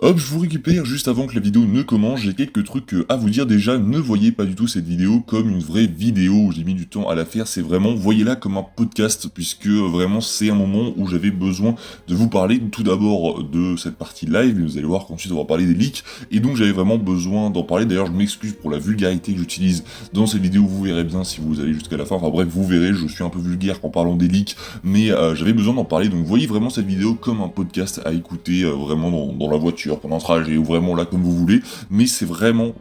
Hop, je vous récupère juste avant que la vidéo ne commence, j'ai quelques trucs à vous dire. Déjà, ne voyez pas du tout cette vidéo comme une vraie vidéo où j'ai mis du temps à la faire, c'est vraiment, voyez-la comme un podcast, puisque vraiment c'est un moment où j'avais besoin de vous parler tout d'abord de cette partie live, et vous allez voir qu'ensuite on va parler des leaks, et donc j'avais vraiment besoin d'en parler. D'ailleurs, je m'excuse pour la vulgarité que j'utilise dans cette vidéo, vous verrez bien si vous allez jusqu'à la fin, enfin bref, vous verrez, je suis un peu vulgaire en parlant des leaks, mais j'avais besoin d'en parler, donc voyez vraiment cette vidéo comme un podcast à écouter vraiment dans la voiture, pendant un trajet, ou vraiment là comme vous voulez, mais c'est vraiment,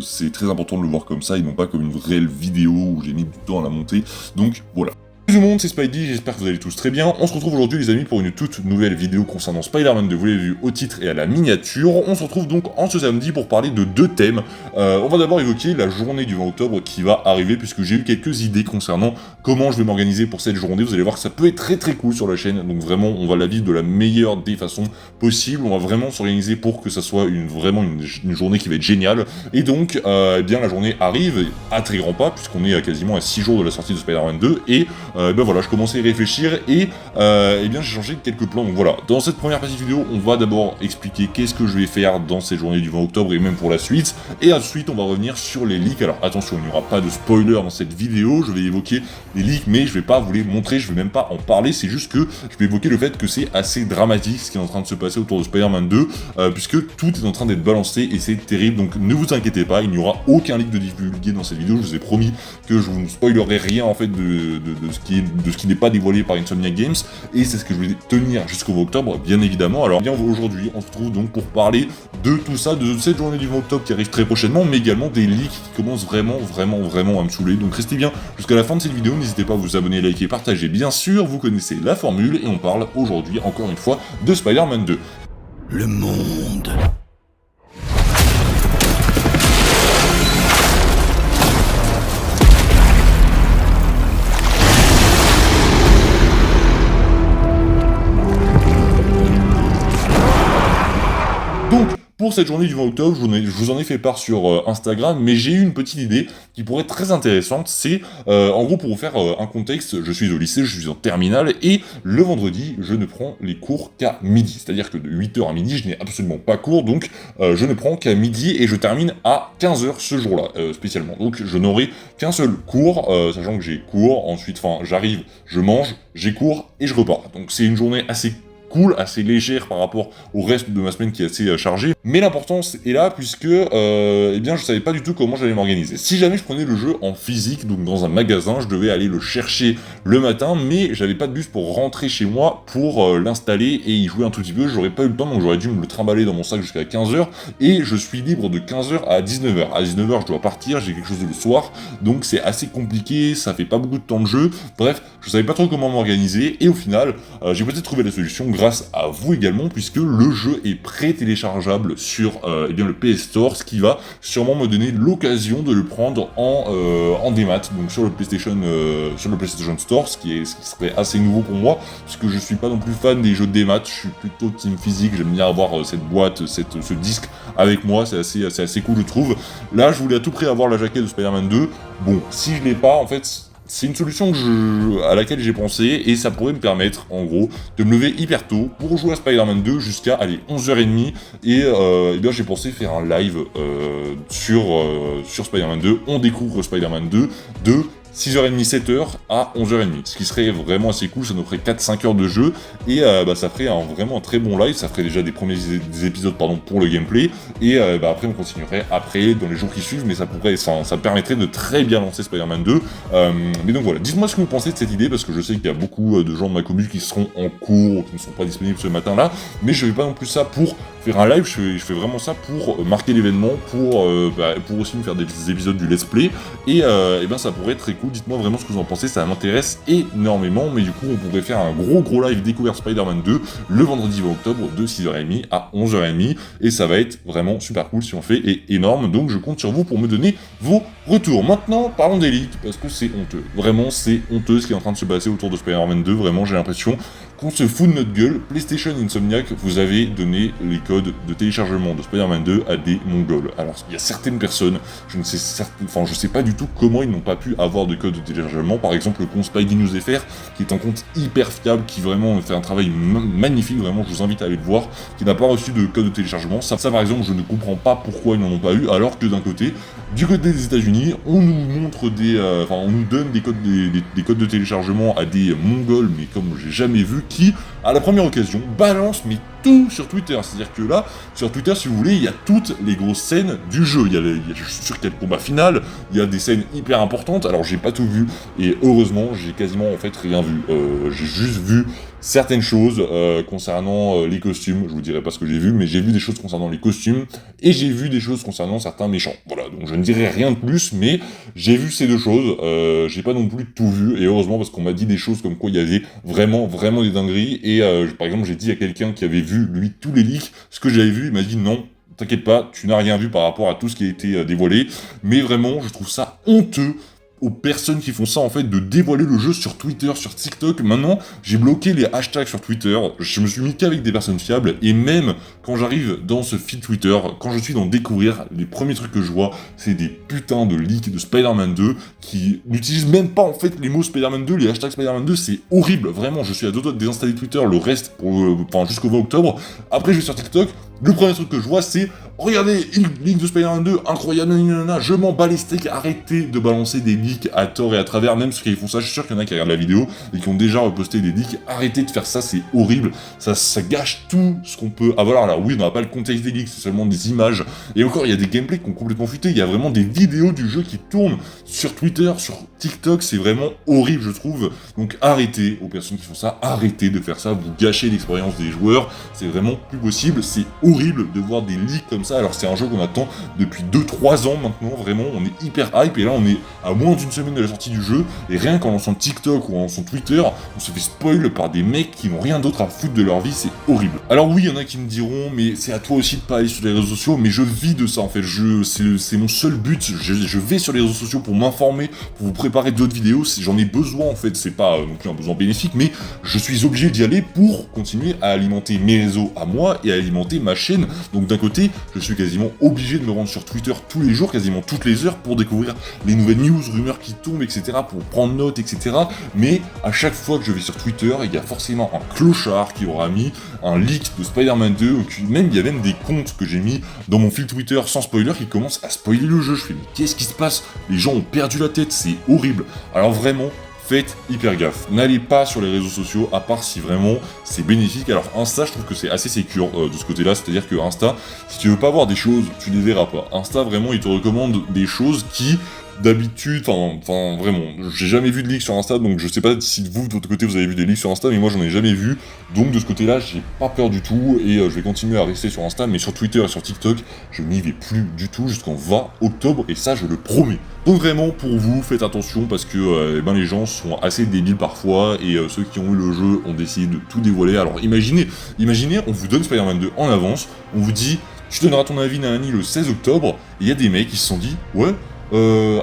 c'est très important de le voir comme ça, et non pas comme une réelle vidéo où j'ai mis du temps à la monter, donc voilà. Salut tout le monde, c'est Spidey, j'espère que vous allez tous très bien. On se retrouve aujourd'hui les amis pour une toute nouvelle vidéo concernant Spider-Man 2, vous l'avez vu au titre et à la miniature. On se retrouve donc en ce samedi pour parler de deux thèmes. On va d'abord évoquer la journée du 20 octobre qui va arriver, puisque j'ai eu quelques idées concernant comment je vais m'organiser pour cette journée. Vous allez voir que ça peut être très cool sur la chaîne, donc vraiment on va la vivre de la meilleure des façons possibles. On va vraiment s'organiser pour que ça soit vraiment une journée qui va être géniale. Et donc, eh bien la journée arrive à très grands pas, puisqu'on est quasiment à 6 jours de la sortie de Spider-Man 2, et ben voilà, je commençais à y réfléchir et eh bien j'ai changé quelques plans. Donc voilà, dans cette première partie vidéo, on va d'abord expliquer qu'est-ce que je vais faire dans cette journée du 20 octobre et même pour la suite. Et ensuite, on va revenir sur les leaks. Alors attention, il n'y aura pas de spoiler dans cette vidéo, je vais évoquer les leaks, mais je vais pas vous les montrer, je vais même pas en parler, c'est juste que je vais évoquer le fait que c'est assez dramatique ce qui est en train de se passer autour de Spider-Man 2, puisque tout est en train d'être balancé et c'est terrible, donc ne vous inquiétez pas, il n'y aura aucun leak de divulgué dans cette vidéo, je vous ai promis que je vous ne spoilerai rien en fait de ce qui n'est pas dévoilé par Insomniac Games, et c'est ce que je vais tenir jusqu'au 20 octobre, bien évidemment. Alors bien aujourd'hui, on se retrouve donc pour parler de tout ça, de cette journée du 20 octobre qui arrive très prochainement, mais également des leaks qui commencent vraiment à me saouler, donc restez bien jusqu'à la fin de cette vidéo, n'hésitez pas à vous abonner, liker, partager, bien sûr, vous connaissez la formule, et on parle aujourd'hui, encore une fois, de Spider-Man 2. Le monde. Donc, pour cette journée du 20 octobre, je vous en ai fait part sur Instagram, mais j'ai eu une petite idée qui pourrait être très intéressante. C'est, en gros, pour vous faire un contexte, je suis au lycée, je suis en terminale, et le vendredi, je ne prends les cours qu'à midi. C'est-à-dire que de 8h à midi, je n'ai absolument pas cours, donc je ne prends qu'à midi, et je termine à 15h ce jour-là, spécialement. Donc je n'aurai qu'un seul cours, sachant que j'ai cours, ensuite, j'arrive, je mange, j'ai cours, et je repars. Donc c'est une journée assez cool, assez légère par rapport au reste de ma semaine qui est assez chargée, mais l'importance est là puisque eh bien je savais pas du tout comment j'allais m'organiser. Si jamais je prenais le jeu en physique, donc dans un magasin, je devais aller le chercher le matin, mais j'avais pas de bus pour rentrer chez moi pour l'installer et y jouer un tout petit peu, j'aurais pas eu le temps, donc j'aurais dû me le trimballer dans mon sac jusqu'à 15h, et je suis libre de 15h à 19h. À 19h je dois partir, j'ai quelque chose le soir, donc c'est assez compliqué, ça fait pas beaucoup de temps de jeu, bref, je savais pas trop comment m'organiser, et au final, j'ai peut-être trouvé la solution grâce à vous également, puisque le jeu est pré-téléchargeable sur eh bien, le PS Store, ce qui va sûrement me donner l'occasion de le prendre en démat, donc sur le PlayStation Store, ce qui serait assez nouveau pour moi, puisque je suis pas non plus fan des jeux de démat, je suis plutôt team physique, j'aime bien avoir cette boîte, ce disque avec moi, c'est assez cool je trouve. Là, je voulais à tout prix avoir la jaquette de Spider-Man 2, bon, si je l'ai pas, en fait, c'est une solution à laquelle j'ai pensé, et ça pourrait me permettre, en gros, de me lever hyper tôt pour jouer à Spider-Man 2 jusqu'à, 11h30, et bien j'ai pensé faire un live sur Spider-Man 2, on découvre Spider-Man 2 de 6h30, 7h à 11h30, ce qui serait vraiment assez cool, ça nous ferait 4-5 heures de jeu, et ça ferait vraiment un très bon live, ça ferait déjà des épisodes pour le gameplay, et après on continuerait dans les jours qui suivent, mais ça permettrait de très bien lancer Spider-Man 2, mais donc voilà, dites-moi ce que vous pensez de cette idée, parce que je sais qu'il y a beaucoup de gens de ma commune qui seront en cours, ou qui ne sont pas disponibles ce matin-là, mais je fais pas non plus ça pour faire un live, je fais vraiment ça pour marquer l'événement, pour aussi me faire des épisodes du let's play, et ça pourrait être très cool, dites-moi vraiment ce que vous en pensez, ça m'intéresse énormément, mais du coup on pourrait faire un gros live découverte Spider-Man 2 le vendredi 20 octobre de 6h30 à 11h30, et ça va être vraiment super cool si on fait, et énorme, donc je compte sur vous pour me donner vos retours. Maintenant, parlons des leaks, parce que c'est honteux, vraiment c'est honteux ce qui est en train de se passer autour de Spider-Man 2, vraiment j'ai l'impression qu'on se fout de notre gueule, PlayStation Insomniac, vous avez donné les codes de téléchargement de Spider-Man 2 à des Mongols. Alors, il y a certaines personnes, je sais pas du tout comment ils n'ont pas pu avoir de code de téléchargement. Par exemple, le compte SpideyNewsFR, qui est un compte hyper fiable, qui vraiment fait un travail magnifique, vraiment, je vous invite à aller le voir, qui n'a pas reçu de code de téléchargement. Ça, par exemple, je ne comprends pas pourquoi ils n'en ont pas eu, alors que d'un côté, du côté des États-Unis, on nous montre on nous donne des codes de téléchargement à des Mongols, mais comme j'ai jamais vu, qui, à la première occasion, balance tout sur Twitter. C'est-à-dire que là, sur Twitter, si vous voulez, il y a toutes les grosses scènes du jeu. Je suis sûr qu'il y a le combat final, il y a des scènes hyper importantes. Alors, j'ai pas tout vu, et heureusement, j'ai quasiment en fait rien vu. J'ai juste vu certaines choses concernant les costumes. Je vous dirai pas ce que j'ai vu, mais j'ai vu des choses concernant les costumes, et j'ai vu des choses concernant certains méchants. Voilà, donc je ne dirai rien de plus, mais j'ai vu ces deux choses. J'ai pas non plus tout vu, et heureusement, parce qu'on m'a dit des choses comme quoi il y avait vraiment des dingueries, et par exemple, j'ai dit à quelqu'un qui avait vu, lui, tous les leaks, ce que j'avais vu, il m'a dit non, t'inquiète pas, tu n'as rien vu par rapport à tout ce qui a été dévoilé, mais vraiment, je trouve ça honteux aux personnes qui font ça, en fait, de dévoiler le jeu sur Twitter, sur TikTok. Maintenant, j'ai bloqué les hashtags sur Twitter, je me suis mis qu'avec des personnes fiables, et même quand j'arrive dans ce feed Twitter, quand je suis dans découvrir, les premiers trucs que je vois, c'est des putains de leaks de Spider-Man 2, qui n'utilisent même pas, en fait, les mots Spider-Man 2, les hashtags Spider-Man 2, c'est horrible, vraiment, je suis à deux doigts de désinstaller Twitter, le reste, jusqu'au 20 octobre, après je vais sur TikTok, le premier truc que je vois, c'est « Regardez, leak de Spider-Man 2, incroyable, nanana, je m'en bats les steaks, arrêtez de balancer des leaks à tort et à travers, même ceux qui font ça, je suis sûr qu'il y en a qui regardent la vidéo et qui ont déjà reposté des leaks, arrêtez de faire ça, c'est horrible, ça gâche tout ce qu'on peut avoir. Alors oui, on n'a pas le contexte des leaks, c'est seulement des images, et encore, il y a des gameplays qui ont complètement fuité, il y a vraiment des vidéos du jeu qui tournent sur Twitter, sur TikTok, c'est vraiment horrible, je trouve, donc arrêtez, aux personnes qui font ça, arrêtez de faire ça, vous gâchez l'expérience des joueurs, c'est vraiment plus possible, c'est horrible de voir des leaks comme ça, alors c'est un jeu qu'on attend depuis 2-3 ans maintenant, vraiment, on est hyper hype, et là on est à moins d'une semaine de la sortie du jeu, et rien qu'en lançant TikTok ou en lançant Twitter, on se fait spoil par des mecs qui n'ont rien d'autre à foutre de leur vie, c'est horrible. Alors oui, il y en a qui me diront, mais c'est à toi aussi de pas aller sur les réseaux sociaux, mais je vis de ça en fait, c'est mon seul but, je vais sur les réseaux sociaux pour m'informer, pour vous préparer d'autres vidéos, j'en ai besoin en fait, c'est pas non plus un besoin bénéfique, mais je suis obligé d'y aller pour continuer à alimenter mes réseaux à moi et à alimenter ma chaîne. Donc d'un côté, je suis quasiment obligé de me rendre sur Twitter tous les jours, quasiment toutes les heures, pour découvrir les nouvelles news, rumeurs qui tombent, etc., pour prendre note, etc. Mais à chaque fois que je vais sur Twitter, il y a forcément un clochard qui aura mis un leak de Spider-Man 2, ou il y a même des comptes que j'ai mis dans mon fil Twitter sans spoiler qui commencent à spoiler le jeu. Je fais, mais qu'est-ce qui se passe? Les gens ont perdu la tête, c'est horrible. Alors vraiment, faites hyper gaffe. N'allez pas sur les réseaux sociaux, à part si vraiment c'est bénéfique. Alors Insta, je trouve que c'est assez sécure de ce côté-là, c'est-à-dire que Insta, si tu veux pas voir des choses, tu les verras pas. Insta, vraiment, il te recommande des choses qui, d'habitude, vraiment, j'ai jamais vu de leaks sur Insta, donc je sais pas si vous, de votre côté, vous avez vu des leaks sur Insta, mais moi j'en ai jamais vu, donc de ce côté-là, j'ai pas peur du tout, et je vais continuer à rester sur Insta, mais sur Twitter et sur TikTok, je n'y vais plus du tout jusqu'en 20 octobre, et ça, je le promets. Donc vraiment, pour vous, faites attention, parce que les gens sont assez débiles parfois, et ceux qui ont eu le jeu ont décidé de tout dévoiler. Alors imaginez, on vous donne Spider-Man 2 en avance, on vous dit, tu donneras ton avis Nani le 16 octobre, et il y a des mecs qui se sont dit, ouais,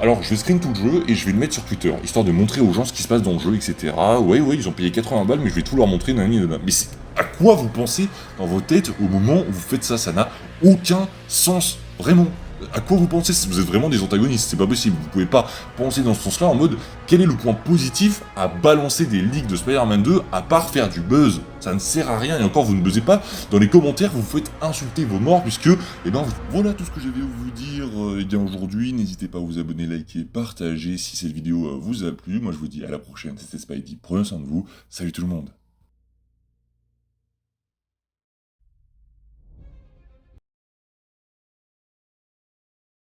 alors je vais screen tout le jeu et je vais le mettre sur Twitter, histoire de montrer aux gens ce qui se passe dans le jeu, etc. Ouais, ils ont payé 80 balles, mais je vais tout leur montrer, nanani. Mais c'est à quoi vous pensez dans vos têtes au moment où vous faites ça? Ça n'a aucun sens, vraiment. À quoi vous pensez? Vous êtes vraiment des antagonistes, c'est pas possible. Vous pouvez pas penser dans ce sens-là en mode quel est le point positif à balancer des leaks de Spider-Man 2 à part faire du buzz? Ça ne sert à rien, et encore vous ne buzzez pas. Dans les commentaires, vous faites insulter vos morts, puisque, voilà tout ce que j'avais à vous dire aujourd'hui. N'hésitez pas à vous abonner, liker, partager si cette vidéo vous a plu. Moi je vous dis à la prochaine, c'était Spidey, prenez soin de vous, salut tout le monde.